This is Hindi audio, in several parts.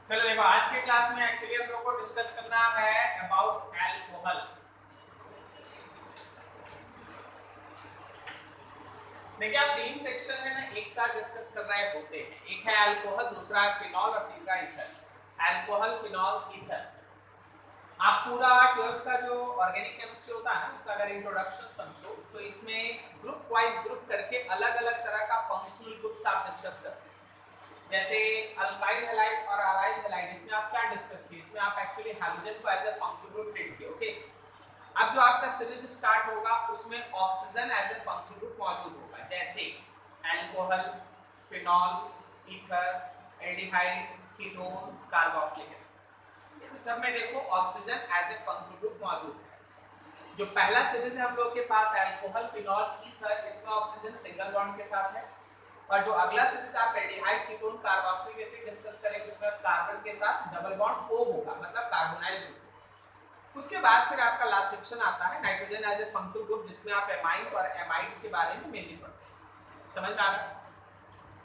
चलो देखो, आज के क्लास में एक्चुअली हम लोग को डिस्कस करना है अबाउट अल्कोहल। देखिए, आप तीन सेक्शन में ना एक साथ डिस्कस कर रहे होते हैं। एक है अल्कोहल, दूसरा है फिनॉल और तीसरा ईथर। Alcohol, phenol, ether. आप पूरा 12th का जो ऑर्गेनिक केमिस्ट्री होता है ना, उसका अगर इंट्रोडक्शन समझो तो इसमें ग्रुप वाइज ग्रुप करके अलग अलग तरह का फंक्शनल ग्रुप्स आप डिस्कस करते हैं। जैसे अल्काइल हैलाइड और अराइल हैलाइड, इसमें आप क्या डिस्कस किए? इसमें आप एक्चुअली हैलोजन को as a functional group treat किए। ओके, अब जो आपका सीरीज स्टार्ट होगा उसमें oxygen as a functional group मौजूद होगा, जैसे alcohol, phenol, ether, aldehyde, ketone, carboxylic acid. इन सब में देखो oxygen as a functional group मौजूद है। जो पहला सीरीज है हम लोग के पास अल्कोहल, फिनॉल, ईथर, इसमें ऑक्सीजन सिंगल बॉन्ड के साथ है। और जो अगला सीरीज आप aldehyde, ketone, carboxylic acid discuss करेंगे उसमें कार्बन के साथ डबल बॉन्ड O होगा, मतलब कार्बोनाइल ग्रुप। उसके बाद फिर आपका लास्ट सेक्शन आता है nitrogen as a functional group, जिसमें आप एमाइड्स और एमाइड्स के बारे में मेनली पढ़ते हैं। समझ में आ रहा है?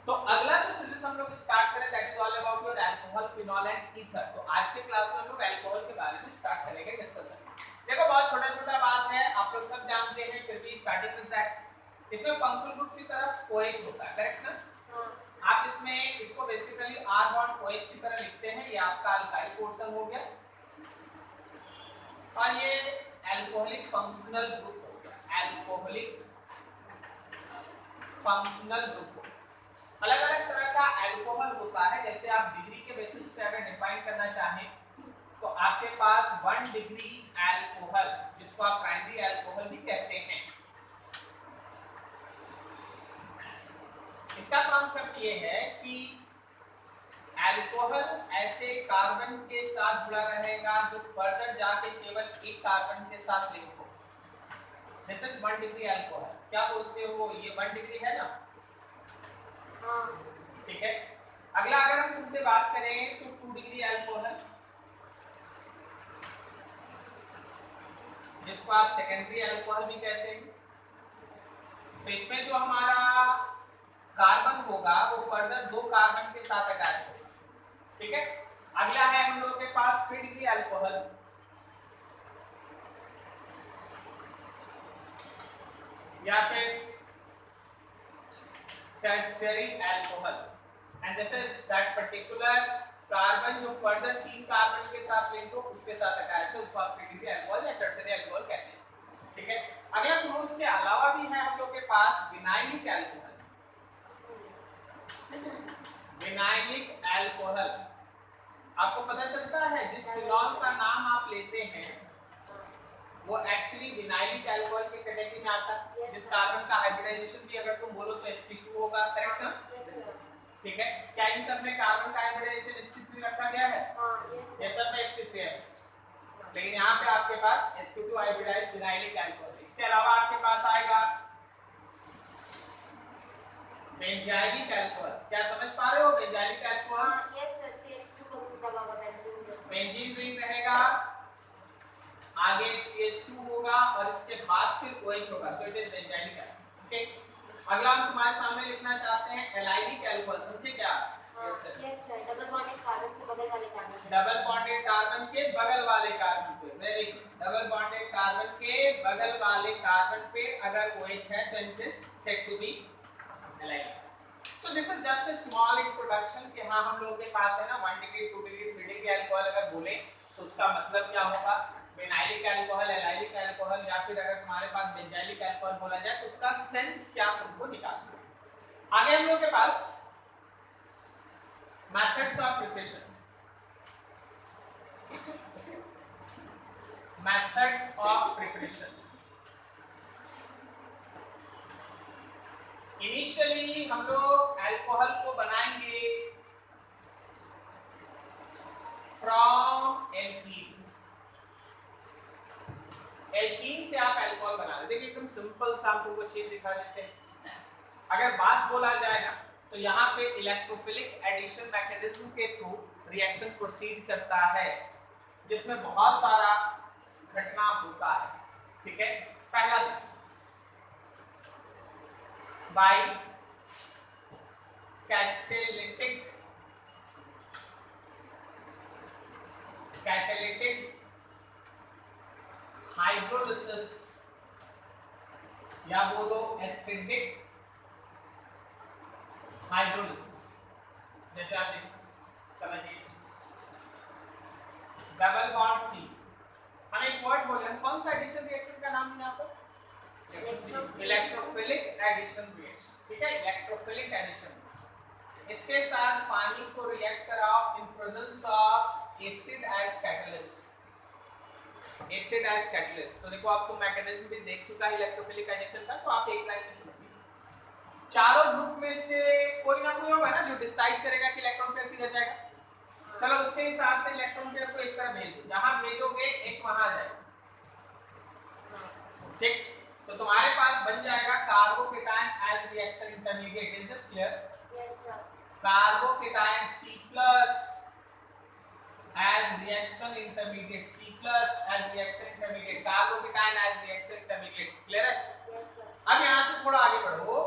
तो अगला जो सीरीज हम लोग स्टार्ट करें that is all about your alcohol, phenol and ether. तो आज के क्लास में हम लोग अल्कोहल के बारे में स्टार्ट करेंगे डिस्कशन। देखो, बहुत छोटा-छोटा बात है, आप लोग सब जानते हैं, फिर भी स्टार्टिंग करता है। इसमें फंक्शनल ग्रुप की तरफ OH होता है, करेक्ट ना? आप इसमें इसको बेसिकली R बॉन्ड OH की तरह लिखते हैं, ये आपका अल्काइल पोर्शन हो गया। और ये अल्कोहलिक फंक्शनल ग्रुप हो गया, अल्कोहलिक फंक्शनल ग्रुप। अलग अलग तरह का अल्कोहल होता है, जैसे आप डिग्री के बेसिस पे अगर डिफाइन करना चाहें तो आपके पास 1 डिग्री अल्कोहल, जिसको आप प्राइमरी अल्कोहल भी कहते हैं। इसका कॉन्सेप्ट ये है कि अल्कोहल ऐसे कार्बन के साथ जुड़ा रहेगा जो फर्दर जाके केवल एक कार्बन के साथ लिंक हो। This is 1 degree alcohol. क्या बोलते हो, ये 1 डिग्री है ना? ठीक है। अगला अगर हम तुमसे बात करें तो 2 डिग्री अल्कोहल, जिसको आप सेकेंडरी अल्कोहल भी कहते हैं। तो इसमें जो हमारा कार्बन होगा वो फर्दर 2 कार्बन के साथ अटैच होगा। ठीक है। अगला है हम लोग के पास 3 डिग्री अल्कोहल, या फिर tertiary alcohol, and this is that particular carbon जो फर्दर 3 कार्बन के साथ लिंक हो उसके साथ अटैच है, उसको आप 3 डिग्री अल्कोहल या टर्शियरी अल्कोहल कहते हैं। ठीक है। अगला सुनो, उसके अलावा भी है हम लोग के पास विनाइलिक अल्कोहल। विनाइलिक अल्कोहल, आपको पता चलता है जिस फिनॉल का नाम आप लेते हैं वो एक्चुअली विनाइलिक अल्कोहल की कैटेगरी में आता है। जिस कार्बन का हाइब्रिडाइजेशन भी अगर तुम बोलो तो sp2 होगा, करेक्ट ना? ठीक है। क्या इन सब में कार्बन का हाइब्रिडाइजेशन sp3 रखा गया है? ये सब में sp3 है, लेकिन यहाँ पे आपके पास sp2 हाइब्रिडाइज्ड विनाइलिक अल्कोहल। इसके अलावा आपके पास आएगा बेंजाइलिक अल्कोहल। क्या समझ पा रहे हो बेंजाइलिक अल्कोहल? बेंजीन रिंग रहेगा, आगे CH2 होगा और इसके बाद फिर OH होगा, so it is benzylic alcohol. Okay. अगला हम तुम्हारे सामने लिखना चाहते हैं एलाइलिक अल्कोहल। समझे क्या? डबल बॉन्डेड कार्बन के बगल वाले कार्बन, डबल बॉन्डेड कार्बन के बगल वाले कार्बन पे, very good. Double bonded carbon के बगल वाले कार्बन पे अगर OH है तो it is said to be allylic. तो this is just a small introduction कि हाँ हम लोगों के पास है ना 1 डिग्री, 2 डिग्री, 3 डिग्री अल्कोहल अगर बोले तो उसका मतलब क्या होगा, विनाइलिक अल्कोहल, एलाइलिक अल्कोहल, या फिर अगर तुम्हारे पास बेंजाइलिक अल्कोहल बोला जाए तो उसका सेंस क्या तुमको निकालना है। आगे हम लोग के पास methods of preparation, methods of preparation. Initially हम लोग अल्कोहल को बनाएंगे फ्रॉम एल्कीन। एल्कीन से आप अल्कोहल बना रहे। देखिए एकदम सिंपल सा आपको वो चीज दिखा देते हैं। अगर बात बोला जाए ना तो यहाँ पे इलेक्ट्रोफिलिक एडिशन मैकेनिज्म के थ्रू रिएक्शन प्रोसीड करता है, जिसमें बहुत सारा घटना होता है। ठीक है। पहला बाय कैटालिटिक कैटालिटिक हाइड्रोलिसिस या बोलो एसिडिक हाइड्रोलिसिस। जैसे आप समझिए डबल बॉन्ड सी, हम एक वर्ड बोले, हम कौन सा एडिशन रिएक्शन का नाम है आपको? इलेक्ट्रोफिलिक एडिशन रिएक्शन, ठीक है, इलेक्ट्रोफिलिक एडिशन। इसके साथ पानी को रिएक्ट कराओ in presence of acid as catalyst, acid as catalyst. तो देखो आपको मैकेनिज्म भी देख चुका है इलेक्ट्रोफिलिक एडिशन का, तो आप एक लाइन में समझिए। चारों ग्रुप में से कोई ना कोई होगा ना जो डिसाइड करेगा कि इलेक्ट्रॉन पेयर किधर जाएगा। चलो उसके हिसाब से इलेक्ट्रॉन पेयर को एक तरफ भेज दो, जहां भेजोगे H वहां जाएगा, ठीक। तो तुम्हारे पास बन जाएगा carbocation as reaction intermediate. Is this clear? Yes sir. Carbocation C+ as reaction intermediate, C+ as reaction intermediate, carbocation as reaction intermediate. Clear है? Yes sir. अब यहां से थोड़ा आगे बढ़ो।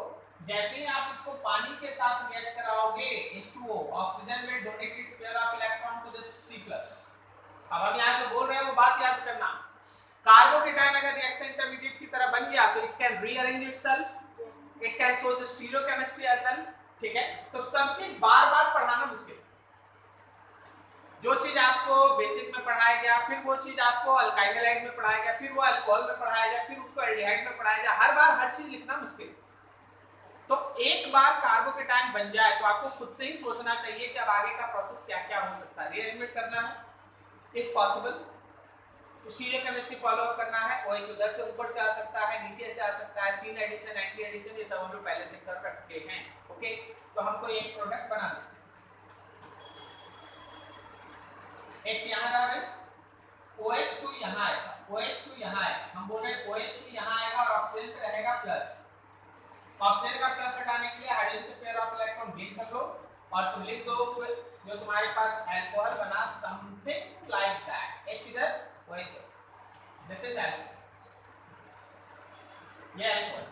जैसे ही आप इसको पानी के साथ रिएक्ट कराओगे H2O, oxygen will donate its pair of electron to this C+। अब हम यहां जो बोल रहे हैं वो बात याद करना। कार्बोकेटायन अगर रिएक्शन इंटरमीडिएट की तरह बन गया तो it can rearrange itself, it can show the stereochemistry as well, ठीक है। तो सब चीज बार-बार पढ़ाना मुश्किल। जो चीज आपको बेसिक में पढ़ाया गया, फिर वो चीज आपको अल्काइल हैलाइड में पढ़ाया गया, फिर वो अल्कोहल में पढ़ाया गया, फिर उसको एल्डिहाइड में पढ़ाया गया, हर बार हर चीज लिखना मुश्किल। तो एक बार कार्बोकेटायन बन जाए तो आपको खुद से ही सोचना चाहिए कि अब आगे का प्रोसेस क्या-क्या हो सकता है। रीअरेंजमेंट करना है if possible, stereochemistry follow up करना है, OH उधर से ऊपर से आ सकता है, नीचे से आ सकता है, सीन एडिशन, एंटी एडिशन, ये सब हम लोग पहले से कर रखे हैं। ओके, तो हमको एक प्रोडक्ट बनाना है। H यहां रहा है, OH2 यहां आएगा, OH2 यहां आएगा, हम बोल रहे हैं OH2 यहां आएगा और ऑक्सीजन पे रहेगा प्लस। ऑक्सीजन का प्लस हटाने के लिए हाइड्रोजन से पेयर ऑफ इलेक्ट्रॉन गेन कर लो और तुम लिख दो जो तुम्हारे पास अल्कोहल बना समथिंग लाइक दैट। H इधर, OH, दिस इज अल्कोहल, ये अल्कोहल,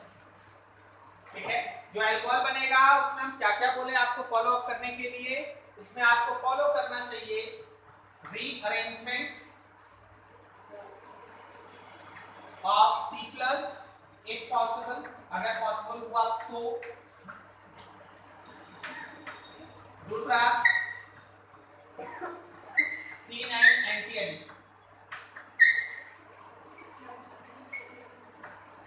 ठीक है। जो अल्कोहल बनेगा उसमें हम क्या-क्या बोले आपको फॉलो अप करने के लिए? इसमें आपको फॉलो करना चाहिए rearrangement of C+ if possible, अगर पॉसिबल हुआ तो। दूसरा C9 anti addition,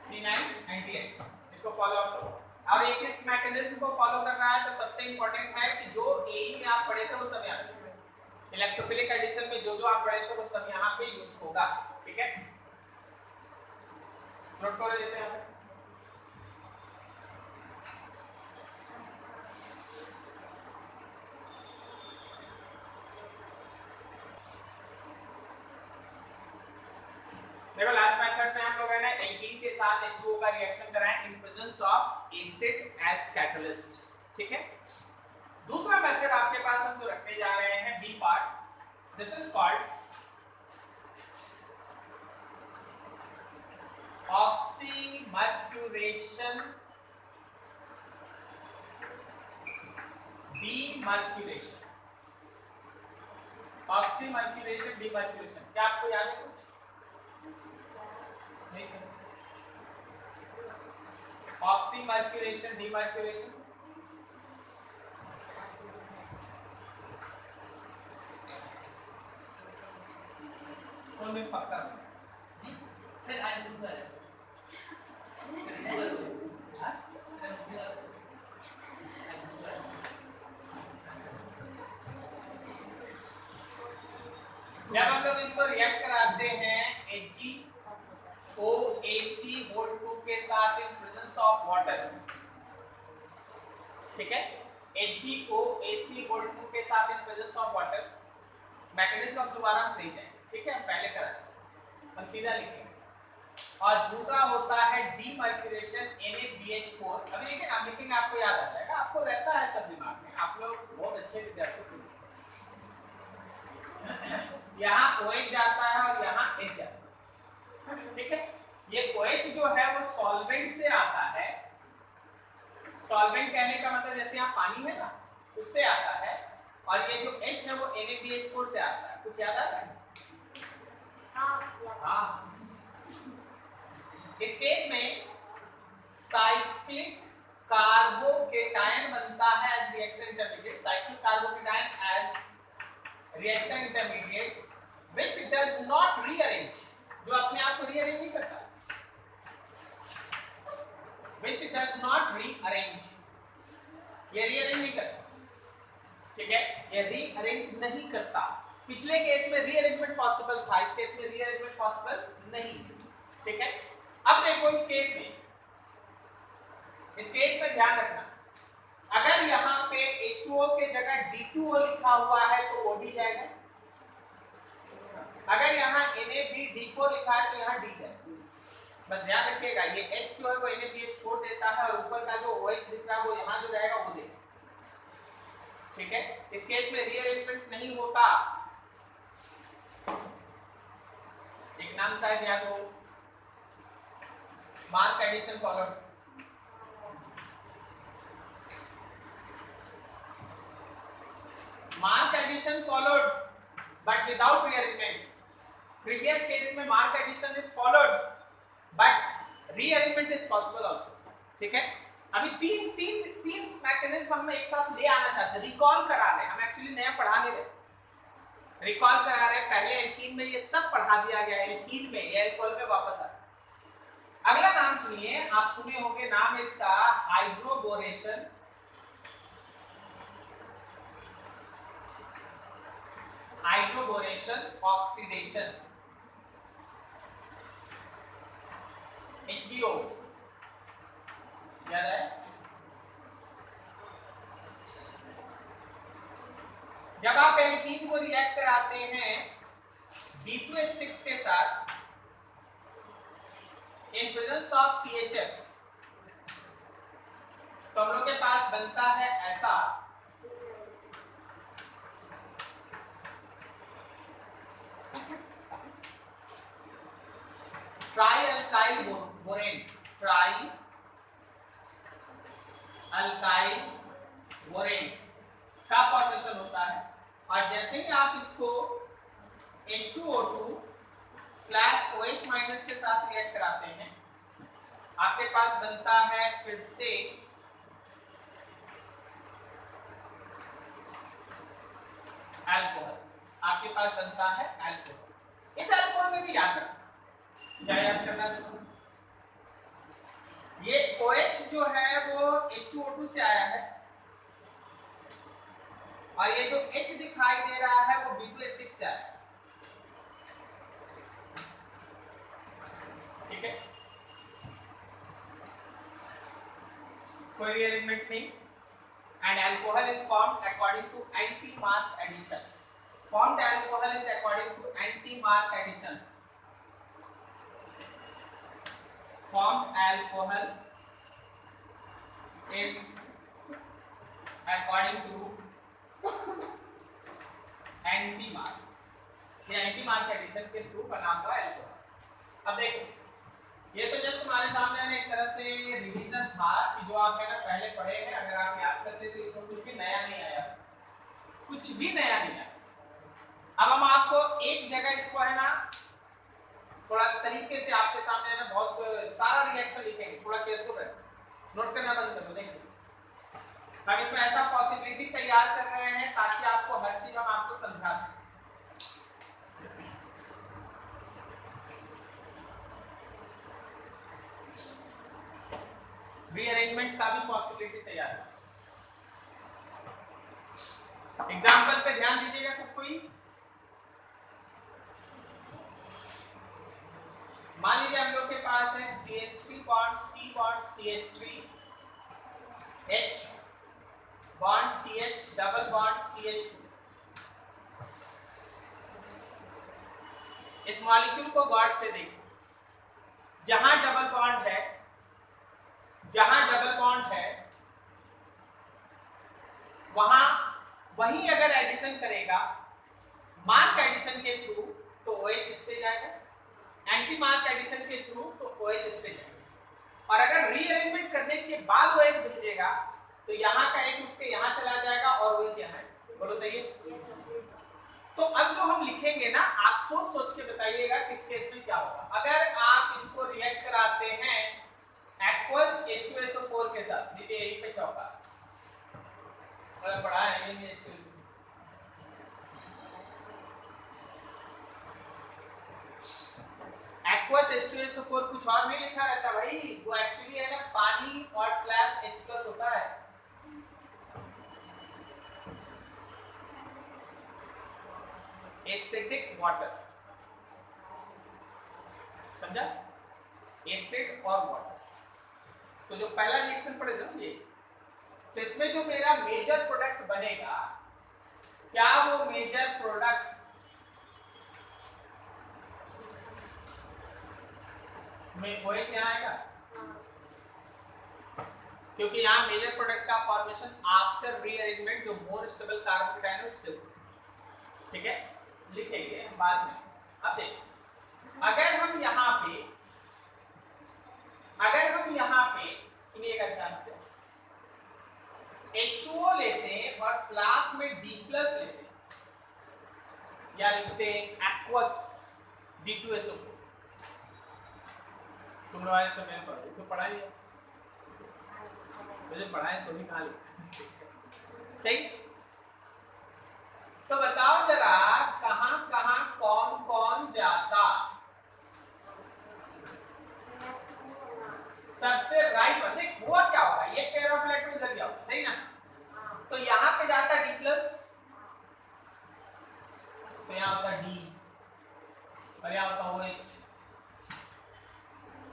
C9 anti addition, इसको फॉलो अप करो। और एक इस मैकेनिज्म को फॉलो करना है तो सबसे इंपॉर्टेंट है कि जो AE में आप पढ़े थे वो सब याद रखिए। इलेक्ट्रोफिलिक एडिशन में जो जो आप पढ़े थे वो सब यहाँ पे यूज होगा, ठीक है। नोट करो जैसे यहाँ पे देखो लास्ट मेथड में हम लोग है ना एल्कीन के साथ H2O का रिएक्शन कराएं in presence of acid as catalyst, ठीक है। दूसरा मेथड आपके पास हम जो रखने जा रहे हैं B part, this is called oxymercuration, demercuration, oxymercuration demercuration. क्या आपको याद है कुछ? नहीं सर, ऑक्सीमर्क्यूरेशन डीमर्क्यूरेशन कौन भी पक्का सर आई दूंगा जब हम लोग इसको रिएक्ट कराते हैं HgOAc(2) के साथ इन प्रेजेंस ऑफ वाटर, ठीक है। HgOAc(2) के साथ इन प्रेजेंस ऑफ वाटर, मैकेनिज्म अब दोबारा हम नहीं जाएंगे, ठीक है, हम पहले करा हम सीधा लिखेंगे। और दूसरा होता है डीमर्क्यूरेशन NaBH4। अभी देखिए नाम लिखेंगे आपको याद आ जाएगा, आपको रहता है सब दिमाग में, आप लोग बहुत अच्छे विद्यार्थी हैं। यहाँ OH जाता है और यहाँ H जाता है, ठीक है। ये OH जो है वो सॉल्वेंट से आता है, सॉल्वेंट कहने का मतलब जैसे यहाँ पानी है ना उससे आता है, और ये जो H है वो NaBH4 से आता है। कुछ याद आता है? हाँ, इस केस में साइक्लिक कार्बोकेटायन बनता है as reaction intermediate, cyclic carbocation as reaction intermediate which does not rearrange, जो अपने आप को रीअरेंज नहीं करता, which does not rearrange, ये रीअरेंज नहीं करता, ठीक है, ये रीअरेंज नहीं करता। पिछले केस में रीअरेंजमेंट पॉसिबल था, इस केस में रीअरेंजमेंट पॉसिबल नहीं, ठीक है। अब देखो इस केस में ध्यान रखना, अगर यहाँ पे H2O के जगह D2O लिखा हुआ है तो OD जाएगा, अगर यहाँ NaBD4 लिखा है तो यहाँ D जाएगा। बस ध्यान रखिएगा, ये H जो है वो NaBH4 देता है और ऊपर का जो OH दिख रहा है वो यहाँ जो रहेगा वो देगा, ठीक है। इस केस में रीअरेंजमेंट नहीं होता। एक नाम शायद याद हो, mark addition followed, mark addition followed but without rearrangement. Previous case में mark addition is followed but rearrangement is possible also, ठीक है। अभी तीन मैकेनिज्म हम एक साथ ले आना चाहते हैं, रिकॉल करा रहे हैं, हम एक्चुअली नया पढ़ा नहीं रहे, रिकॉल करा रहे हैं। पहले एल्कीन में ये सब पढ़ा दिया गया, एल्कीन में ये अल्कोहल में वापस आ रहा है। अगला नाम सुनिए, आप सुने होंगे नाम इसका हाइड्रोबोरेशन, हाइड्रोबोरेशन ऑक्सीडेशन, HBO याद है। जब आप एल्कीन को रिएक्ट कराते हैं B2H6 के साथ इन प्रेजेंस ऑफ THF, तो हम लोग के पास बनता है ऐसा, try alkyl borane, try alkyl borane का फॉर्मेशन होता है। और जैसे ही आप इसको H2O2/OH- के साथ रिएक्ट कराते हैं, आपके पास बनता है फिर से अल्कोहल, आपके पास बनता है अल्कोहल। इस अल्कोहल में भी याद रखना, क्या याद करना शुरू, ये OH जो है वो H2O2 से आया है और ये जो H दिखाई दे रहा है वो B2H6 से आया है, ठीक है। कोई रीअरेंजमेंट नहीं, and alcohol is formed according to anti mark addition, formed alcohol is according to anti mark addition, formed alcohol is according to anti-mark, ये anti-mark एडिशन के थ्रू बना हुआ अल्कोहल। अब देखो, ये तो जस्ट तुम्हारे सामने एक तरह से रिवीजन था कि जो आप है ना पहले पढ़े हैं, अगर आप याद करते तो इसमें कुछ भी नया नहीं आया, कुछ भी नया नहीं आया। अब हम आपको एक जगह इसको है ना थोड़ा तरीके से आपके सामने ना बहुत सारा रिएक्शन लिखेंगे, थोड़ा केयरफुल रहे, नोट करना बंद कर दो। देखिए हम इसमें ऐसा पॉसिबिलिटी तैयार कर रहे हैं ताकि आपको हर चीज हम आपको समझा सकें। रीअरेंजमेंट का भी पॉसिबिलिटी तैयार है। एग्जांपल पे ध्यान दीजिएगा सब कोई। मान लीजिए हम लोग के पास है CH3 bond C bond CH3, H bond CH double bond CH2। इस मॉलिक्यूल को गौर से देखो, जहां डबल बॉन्ड है, जहां डबल बॉन्ड है वहां वही अगर एडिशन करेगा मार्क एडिशन के थ्रू तो OH इस पे जाएगा, एंटी मार्क एडिशन के थ्रू तो OH इस पे जाएगा, और अगर रीअरेंजमेंट करने के बाद OH भेजेगा तो यहाँ का H उठ के यहाँ चला जाएगा और OH यहाँ है। बोलो सही है। तो अब जो हम लिखेंगे ना, आप सोच सोच के बताइएगा किस केस में क्या होगा। अगर आप इसको रिएक्ट कराते हैं एक्वस H2SO4 के साथ, देखिए यहीं पे चौका पढ़ा है ये एक्वस H2SO4 कुछ और नहीं लिखा रहता भाई, वो एक्चुअली है ना पानी और स्लैश H+ होता है। एसिडिक वाटर, समझा? एसिड और वाटर। तो जो पहला रिएक्शन पड़ेगा ये, तो इसमें जो मेरा मेजर प्रोडक्ट बनेगा, क्या वो मेजर प्रोडक्ट में OH यहाँ आएगा? क्योंकि यहाँ मेजर प्रोडक्ट का फॉर्मेशन आफ्टर रीअरेंजमेंट जो मोर स्टेबल कार्बन केटायन है उससे, ठीक है, लिखेंगे बाद में। अब देखिए, अगर हम यहाँ पे सुनिएगा ध्यान से, H2O लेते हैं और साथ में D+ लेते हैं, या लिखते हैं एक्वस D2SO4। तुम लोग आज तो मैंने पढ़ा, तो पढ़ा ही है, मुझे पढ़ाए तो भी कहाँ लिखा, सही? तो बताओ जरा कहाँ कहाँ कौन कौन जाता? सबसे राइट पर देख, हुआ क्या होगा, ये पेयर ऑफ इलेक्ट्रॉन इधर गया, सही ना? तो यहाँ पे जाता D+, तो यहाँ होता D और यहाँ होता OH।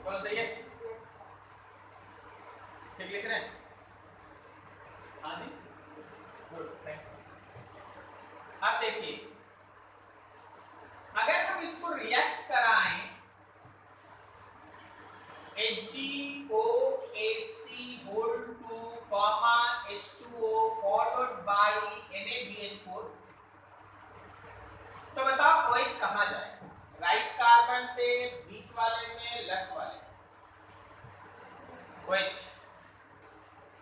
बोलो सही है? ठीक लिख रहे हैं? हाँ जी, गुड, थैंक्स। अब देखिए, अगर हम इसको रिएक्ट कराएं HgOAc whole 2, H2O followed by NaBH4, तो बताओ OH कहाँ जाएगा? राइट कार्बन पे, बीच वाले में, लेफ्ट वाले? OH,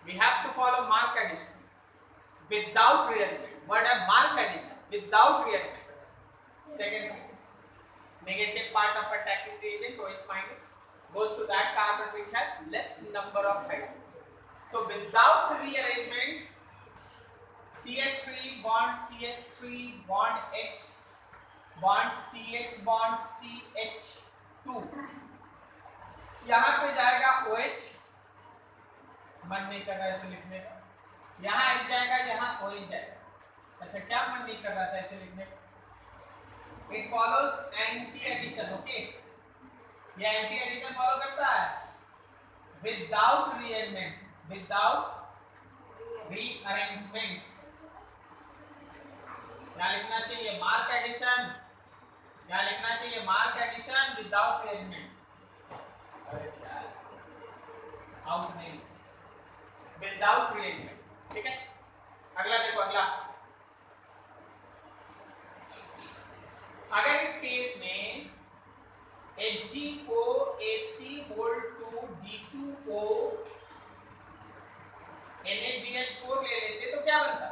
we have to follow mark addition without rearrangement. What a mark addition without rearrangement. Second, negative part of attacking reagent OH minus goes to that carbon which has less number of hydrogen. So without rearrangement, CH3 bond CH3 bond H bond CH bond CH2, यहाँ पे जाएगा OH, मन नहीं कर रहा है इसे लिखने का, यहाँ H जाएगा, यहाँ OH जाएगा। अच्छा, क्या मन नहीं कर रहा था इसे लिखने का? It follows anti addition, okay? ये एंटी एडिशन फॉलो करता है विदाउट रीअरेंजमेंट, विदाउट रीअरेंजमेंट। क्या लिखना चाहिए? Mark addition. क्या लिखना चाहिए? Mark addition without rearrangement. अरे क्या आउट नहीं, विदाउट रीअरेंजमेंट, ठीक है? अगला देखो, अगला, अगर इस केस में HgOAc whole 2 D2O NaBH4 ले लेते तो क्या बनता?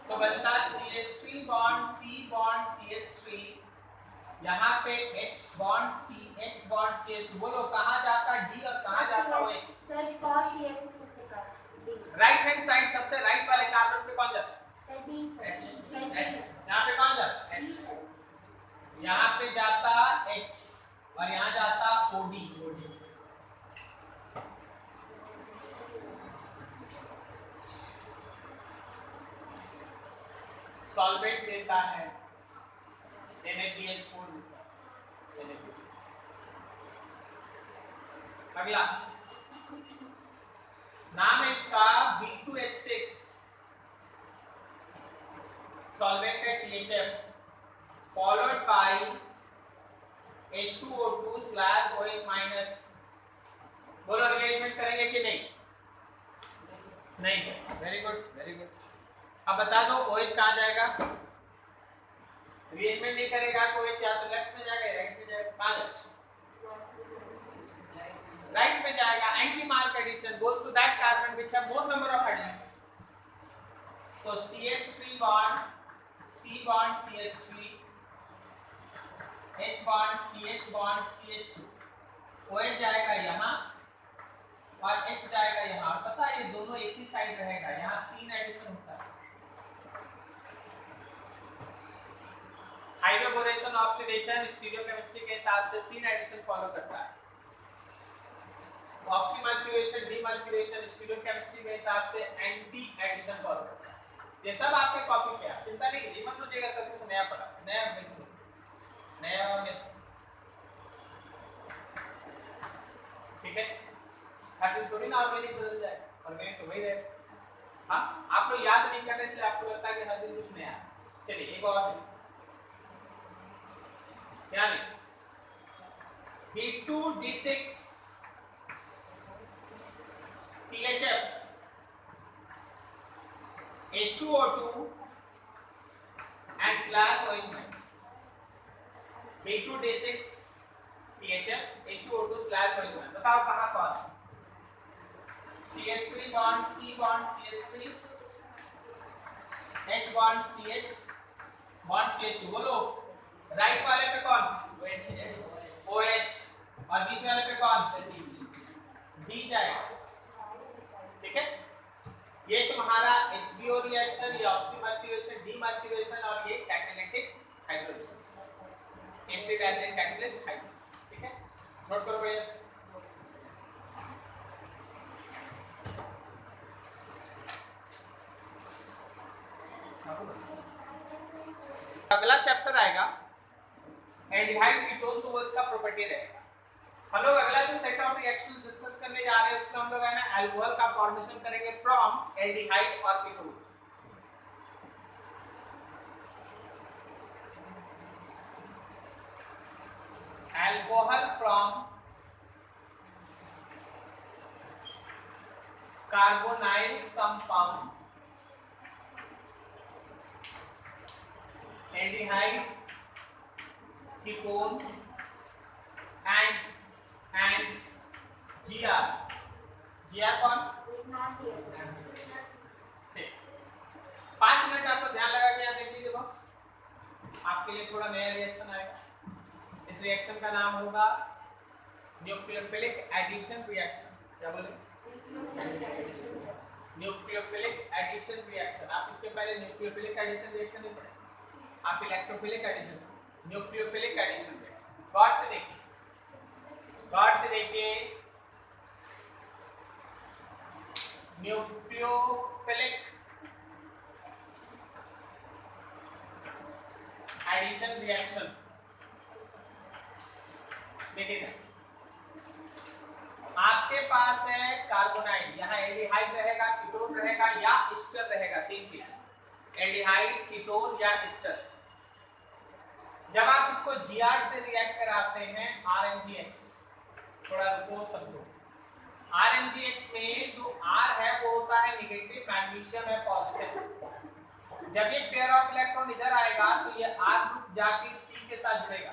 तो बनता CH3 bond C bond CH3, यहाँ पे H bond CH bond CH2। बोलो कहाँ जाता D और कहाँ जाता OH? सर कॉल किया तो राइट हैंड साइड सबसे राइट वाले कार्बन पे कौन जाता? H। यहाँ पे कौन जाता? H। यहाँ पे जाता H और यहाँ जाता OD। सॉल्वेंट देता है NaBH4 देता है। अगला नाम है इसका B2H6, सॉल्वेंट है THF followed by H2O2/OH minus। बोलो रिअरेंजमेंट करेंगे कि नहीं? नहीं, वेरी गुड, वेरी गुड। अब बता दो OH कहाँ जाएगा? रिअरेंजमेंट नहीं करेगा तो OH या तो लेफ्ट में जाएगा या राइट में जाएगा? कहाँ जाएगा? राइट में जाएगा। Anti mark addition goes to that carbon which have more number of hydrogens। तो CH3 bond CH bond CH2, OH जाएगा यहाँ और H जाएगा यहाँ, और पता है ये दोनों एक ही साइड रहेगा, यहाँ सीन एडिशन होता है। हाइड्रोबोरेशन ऑक्सीडेशन स्टीरियोकेमिस्ट्री के हिसाब से सीन एडिशन फॉलो करता है। ऑक्सीमर्क्यूरेशन डीमर्क्यूरेशन स्टीरियोकेमिस्ट्री के हिसाब से एंटी एडिशन फॉलो करता है। ये सब आपके कॉपी पे है, चिंता नहीं कीजिए, मत सोचिएगा सब कुछ नया पढ़ा, नया बिल्कुल नया और नया। ठीक है, हर दिन थोड़ी ना ऑर्गेनिक बदल जाए, ऑर्गेनिक तो वही रहे। हाँ, आप लोग याद नहीं कर रहे इसलिए आपको लगता है कि हर दिन कुछ नया है। चलिए एक और क्या नहीं, B2D6 THF H2O2 and /OH minus, B2D6 THF H2O2 /OH minus, बताओ कहाँ कौन? CH3 bond C bond CH3 H bond CH bond CH2, बोलो राइट वाले पे कौन? OH, और बीच वाले पे कौन? D जाएगा। ठीक है, ये तुम्हारा HBO रिएक्शन, ये ऑक्सीमर्क्यूरेशन डीमर्क्यूरेशन, और ये catalytic hydrolysis, acid alkane catalyst hydrolysis. ठीक है, नोट करो भैया। अगला चैप्टर आएगा एल्डिहाइड कीटोन, तो वो इसका प्रॉपर्टी रहेगा। हम लोग अगला जो सेट ऑफ रिएक्शंस डिस्कस करने जा रहे हैं उसमें हम लोग है ना अल्कोहल का फॉर्मेशन करेंगे फ्रॉम एल्डिहाइड और ketone. Alcohol from carbonyl compound, aldehyde, ketone and GR कौन? 5 मिनट आपको ध्यान लगा के यहाँ देख लीजिए बस, आपके लिए थोड़ा नया रिएक्शन आएगा। इस रिएक्शन का नाम होगा न्यूक्लियोफिलिक एडिशन रिएक्शन। क्या बोले? Nucleophilic addition reaction. आप इसके पहले न्यूक्लियोफिलिक एडिशन रिएक्शन नहीं पढ़े, आप electrophilic addition, nucleophilic addition reaction. गौर से देखिए, गौर से देखिए, न्यूक्लियोफिलिक एडिशन रिएक्शन देखिए, आपके पास है कार्बोनाइल, यहाँ एल्डिहाइड रहेगा, कीटोन रहेगा या एस्टर रहेगा, तीन चीज, एल्डिहाइड, कीटोन या एस्टर। जब आप इसको Gr से रिएक्ट कराते हैं RMgX, थोड़ा रुको समझो, RMgX में जो R है वो होता है नेगेटिव, मैग्नीशियम है पॉजिटिव। जब ये पेयर ऑफ इलेक्ट्रॉन इधर आएगा तो ये R ग्रुप जाके C के साथ जुड़ेगा।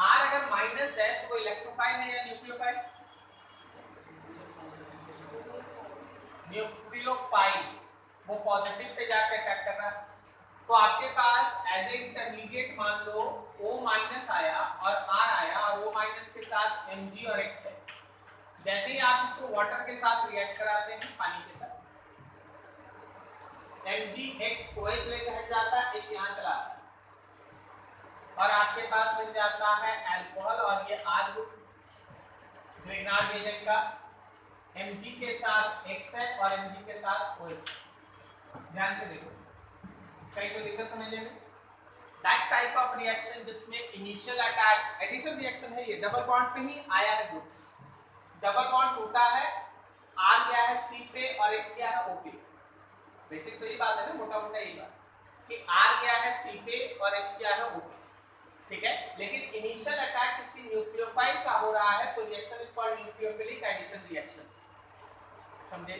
R अगर माइनस है तो वो इलेक्ट्रोफाइल है या न्यूक्लियोफाइल? न्यूक्लियोफाइल, वो पॉजिटिव पे जाके अटैक कर रहा है। तो आपके पास एज ए इंटरमीडिएट मान लो O माइनस आया और R आया, और O माइनस के साथ Mg और X है। जैसे ही आप इसको वाटर के साथ रिएक्ट कराते हैं, पानी के साथ, MgX OH लेकर हट जाता है, H यहाँ चला आता है, और आपके पास मिल जाता है अल्कोहल, और ये R ग्रुप ग्रिग्नार्ड एजेंट का Mg के साथ X है और Mg के साथ OH। ध्यान से देखो, कहीं कोई दिक्कत समझने में? दैट टाइप ऑफ रिएक्शन जिसमें इनिशियल अटैक, एडिशन रिएक्शन है, ये डबल बॉन्ड पे ही आया है ग्रुप्स, डबल बॉन्ड टूटा है, R गया है C पे और H गया है O पे। बेसिक तो ये बात है ना, मोटा मोटा यही बात कि R गया है C पे और H गया है O पे, ठीक है। लेकिन इनिशियल अटैक किसी न्यूक्लियोफाइल का हो रहा है, so reaction is called nucleophilic addition reaction. समझे?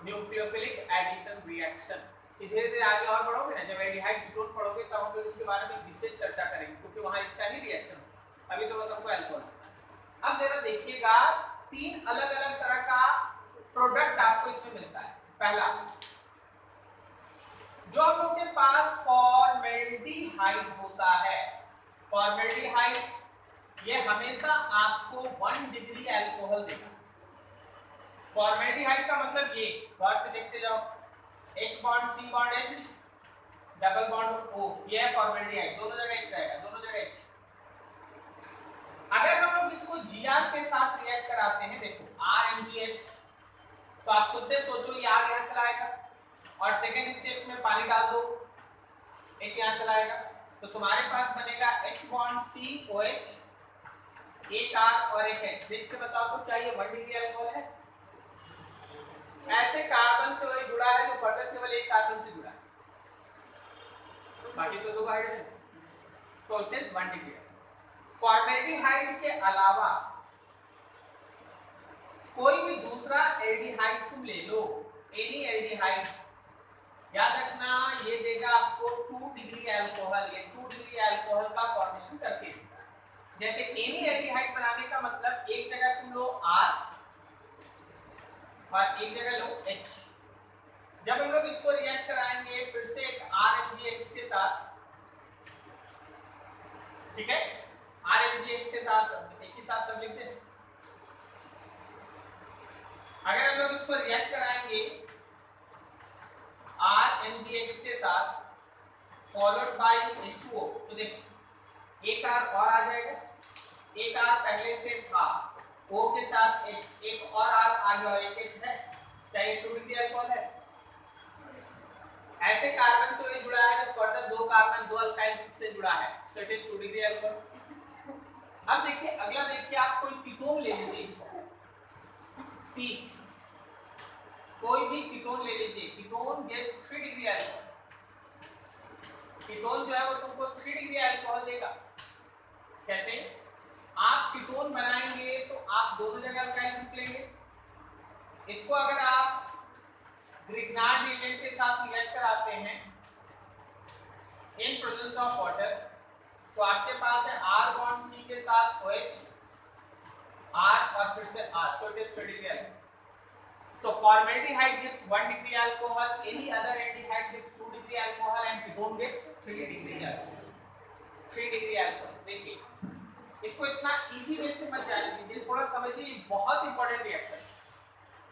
Nucleophilic addition reaction. धीरे धीरे आगे और बढ़ोगे ना, जब एल्डिहाइड कीटोन पढ़ोगे तब हम लोग इसके बारे में विशेष चर्चा करेंगे, क्योंकि वहां इसका ही रिएक्शन है। अभी तो बस हमको अल्कोहल। अब जरा देखिएगा, तीन अलग अलग तरह का प्रोडक्ट आपको इसमें मिलता है। पहला, जो हम लोग के पास फॉर्मेल्डिहाइड होता है, फॉर्मेल्डिहाइड ये हमेशा आपको 1 डिग्री अल्कोहल देगा। फॉर्मेल्डिहाइड का मतलब ये गौर से देखते जाओ, H bond C bond H double bond O, ये है फॉर्मेल्डिहाइड, दोनों जगह H रहेगा, दोनों जगह H। अगर हम लोग इसको Gr के साथ रिएक्ट कराते हैं, देखो RMgH, तो आप खुद से सोचो ये R यहाँ चला आएगा और सेकेंड स्टेप में पानी डाल दो, H यहाँ चला आएगा, तो तुम्हारे पास बनेगा H बॉन्ड COH, एक R और एक H। देख के बताओ तो क्या ये 1 डिग्री अल्कोहल है? ऐसे कार्बन से वही जुड़ा है जो फर्दर केवल एक कार्बन से जुड़ा है, बाकी तो दो हाइड्रोजन है, तो इट इज 1 डिग्री। फॉर्मेल्डिहाइड के अलावा कोई भी दूसरा एल्डिहाइड तुम ले लो, एनी एल्डिहाइड, याद रखना ये देगा आपको 2 डिग्री अल्कोहल, ये 2 डिग्री अल्कोहल का फॉर्मेशन करके देगा। जैसे एनी एल्डिहाइड बनाने का मतलब एक जगह तुम लो R और एक जगह लो H। जब हम लोग इसको रिएक्ट कराएंगे फिर से एक RMgX के साथ, ठीक है, RMgX के साथ एक ही साथ सब लिखते हैं। अगर हम लोग इसको रिएक्ट कराएंगे RMgX के साथ फॉलोड बाय H2O, तो देखो एक R और आ जाएगा, एक R पहले से था, O के साथ H, एक और R आ गया और एक H है, क्या ये 2 डिग्री अल्कोहल है? ऐसे कार्बन से ये जुड़ा है जो फर्दर दो कार्बन दो अल्काइल से जुड़ा है, so it is 2 degree alcohol. अब देखिए अगला, देखिए आप कोई कीटोन ले लीजिए, C, कोई भी कीटोन ले लीजिए, ketone gives 3 degree alcohol. Ketone जो है वो तुमको 3 डिग्री अल्कोहल देगा। कैसे? आप कीटोन बनाएंगे तो आप दोनों जगह अल्काइल ग्रुप लेंगे, इसको अगर आप ग्रिग्नार्ड रिएजेंट के साथ रिएक्ट कराते हैं इन प्रेजेंस ऑफ वाटर, तो आपके पास है R बॉन्ड C के साथ OH, R और फिर से R, so it is 3 degree alcohol. तो formaldehyde gives 1 degree alcohol, any other aldehyde gives 2 degree alcohol and ketone gives 3 degree alcohol, 3 degree alcohol. देखिए इसको इतना इजी वे से मत जाने दीजिए, थोड़ा समझिए, बहुत इंपॉर्टेंट रिएक्शन,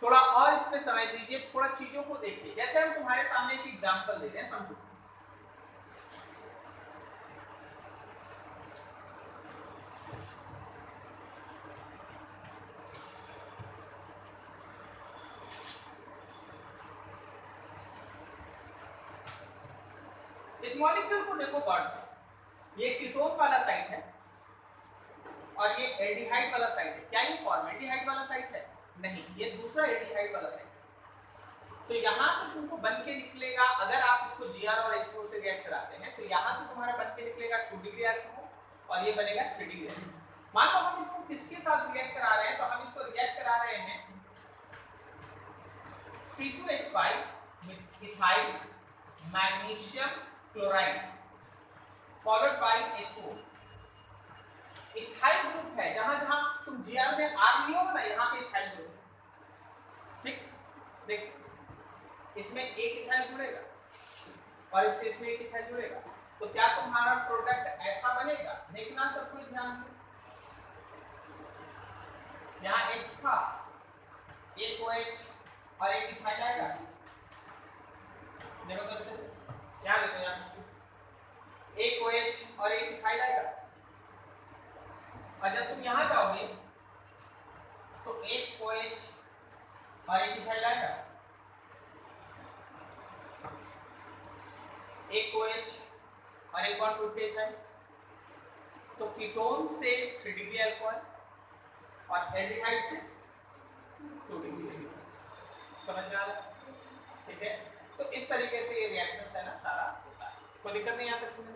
थोड़ा और इस पे समझ दीजिए, थोड़ा चीजों को देखिए। जैसे हम तुम्हारे सामने एक एग्जांपल दे रहे हैं, समझो। इस मॉलिक्यूल को देखो गौर से, ये कीटोन वाला साइड है और ये एल्डिहाइड वाला साइड है। क्या ये फॉर्मेल्डिहाइड वाला साइड है? नहीं, ये दूसरा एल्डिहाइड वाला साइड है। तो यहाँ से तुमको बन के निकलेगा, अगर आप इसको Gr और H4 से रिएक्ट कराते हैं तो यहाँ से तुम्हारा बन के निकलेगा 2 डिग्री अल्कोहल और ये बनेगा 3 डिग्री अल्कोहल। मान लो हम इसको किसके साथ रिएक्ट करा रहे हैं, तो हम इसको रिएक्ट करा रहे हैं C2H5 methyl magnesium chloride followed by H2O। Ethyl group है, जहां जहां तुम Gr में R लियो ना, यहाँ पे इथाइल ग्रुप है, ठीक। देख इसमें एक इथाइल जुड़ेगा और इसमें एक इथाइल जुड़ेगा, तो क्या तुम्हारा प्रोडक्ट ऐसा बनेगा? देखना सब कुछ ध्यान से, यहाँ H था, एक OH और एक इथाइल आएगा, देखो तो अच्छे से ध्यान देखो, यहाँ एक OH और एक इथाइल आएगा, और जब तुम यहाँ जाओगे तो एक OH और एक इथाइल आएगा, एक OH और एक बॉन्ड टूटते हैं, तो कीटोन से 3 डिग्री अल्कोहल और एल्डिहाइड से 2 डिग्री। समझ में आ रहा है? ठीक है, तो इस तरीके से ये रिएक्शंस है ना सारा होता है, कोई दिक्कत नहीं यहाँ तक समझ में।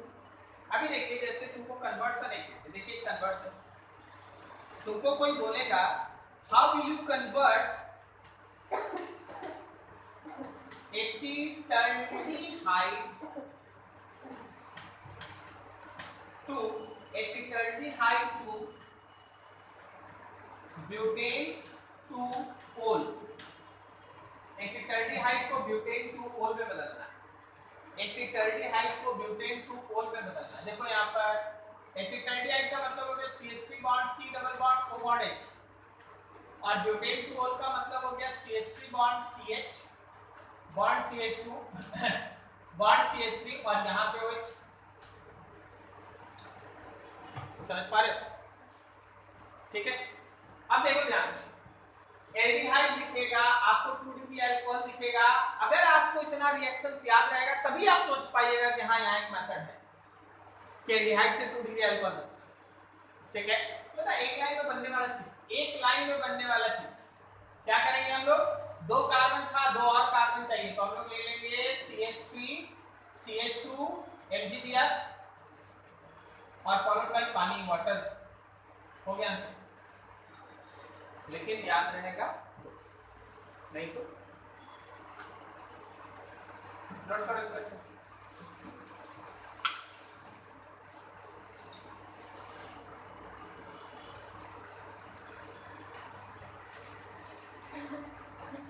अभी देखिए जैसे तुमको कन्वर्सन है, देखिए कन्वर्सन, तुमको कोई बोलेगा how will you convert acetaldehyde to butane to ol, acetaldehyde को ब्यूटेन टू ओल में बदलना है, एसिटल्डिहाइड को ब्यूटेन टू ओल में बदलना है। देखो यहाँ पर एसिटाल्डिहाइड का मतलब हो गया CH3 bond C double bond O bond H, और ब्यूटेन टोल का मतलब हो गया CH3 bond CH bond CH2 bond CH3 और यहाँ पे OH। समझ पा रहे हो? ठीक है, अब देखो ध्यान से, एल्डिहाइड दिखेगा आपको, 2 डिग्री अल्कोहल दिखेगा। अगर आपको इतना रिएक्शंस याद रहेगा तभी आप सोच पाइएगा कि हाँ यहाँ एक मेथड है कि एल्डिहाइड से 2 डिग्री अल्कोहल। ठीक है, पता एक लाइन में बनने वाला चीज, एक लाइन में बनने वाला चीज क्या करेंगे हम लोग, 2 कार्बन था, 2 और कार्बन चाहिए तो हम लोग ले लेंगे CH3 CH2 MgBr और फॉलोड बाय पानी वाटर। हो गया आंसर, लेकिन याद रहेगा नहीं तो नोट करो इसको अच्छे से।